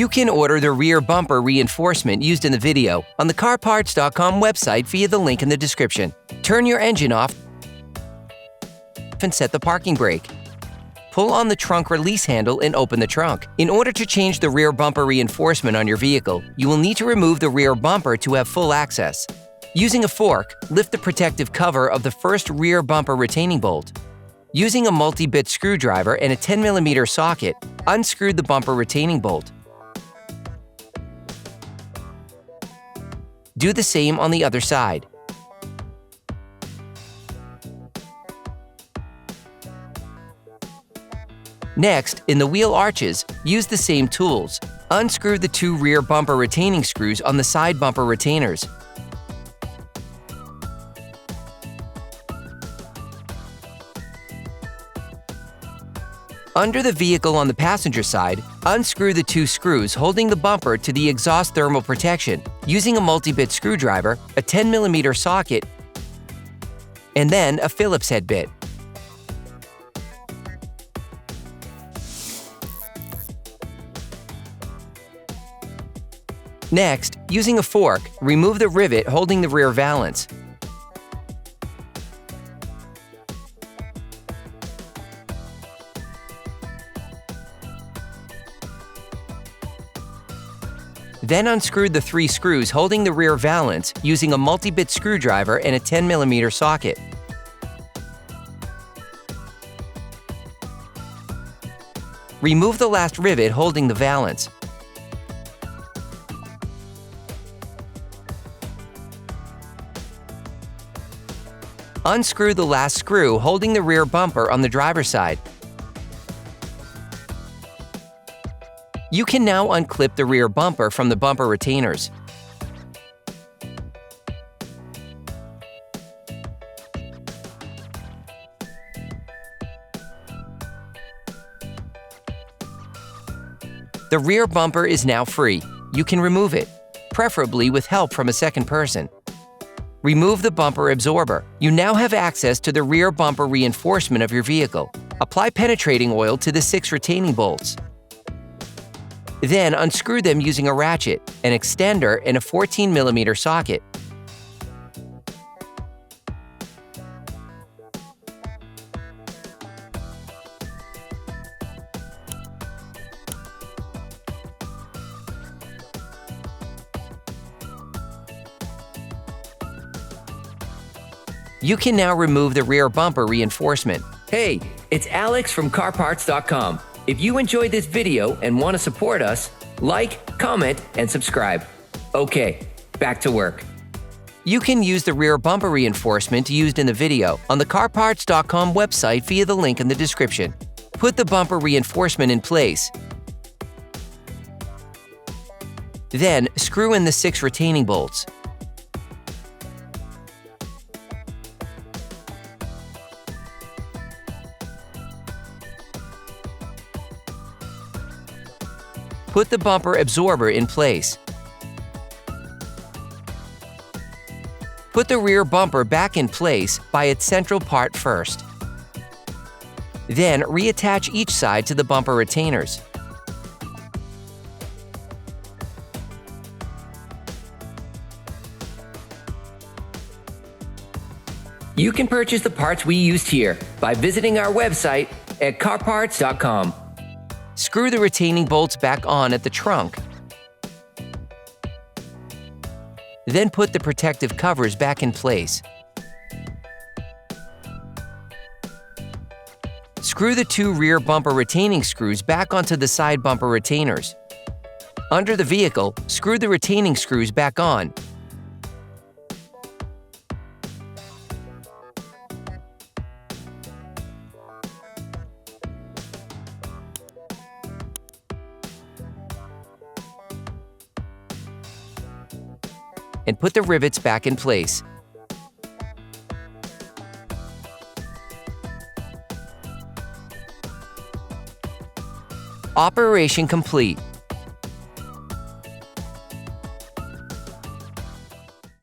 You can order the rear bumper reinforcement used in the video on the CarParts.com website via the link in the description. Turn your engine off and set the parking brake. Pull on the trunk release handle and open the trunk. In order to change the rear bumper reinforcement on your vehicle, you will need to remove the rear bumper to have full access. Using a fork, lift the protective cover of the first rear bumper retaining bolt. Using a multi-bit screwdriver and a 10mm socket, unscrew the bumper retaining bolt. Do the same on the other side. Next, in the wheel arches, use the same tools. Unscrew the 2 rear bumper retaining screws on the side bumper retainers. Under the vehicle on the passenger side, unscrew the 2 screws holding the bumper to the exhaust thermal protection using a multi-bit screwdriver, a 10mm socket, and then a Phillips head bit. Next, using a fork, remove the rivet holding the rear valance. Then unscrew the 3 screws holding the rear valance using a multi-bit screwdriver and a 10mm socket. Remove the last rivet holding the valance. Unscrew the last screw holding the rear bumper on the driver's side. You can now unclip the rear bumper from the bumper retainers. The rear bumper is now free. You can remove it, preferably with help from a second person. Remove the bumper absorber. You now have access to the rear bumper reinforcement of your vehicle. Apply penetrating oil to the 6 retaining bolts. Then unscrew them using a ratchet, an extender, and a 14mm socket. You can now remove the rear bumper reinforcement. Hey, it's Alex from CarParts.com. If you enjoyed this video and want to support us, like, comment, and subscribe. Okay, back to work. You can use the rear bumper reinforcement used in the video on the CarParts.com website via the link in the description. Put the bumper reinforcement in place. Then, screw in the 6 retaining bolts. Put the bumper absorber in place. Put the rear bumper back in place by its central part first. Then reattach each side to the bumper retainers. You can purchase the parts we used here by visiting our website at CarParts.com. Screw the retaining bolts back on at the trunk. Then put the protective covers back in place. Screw the 2 rear bumper retaining screws back onto the side bumper retainers. Under the vehicle, screw the retaining screws back on. And put the rivets back in place. Operation complete.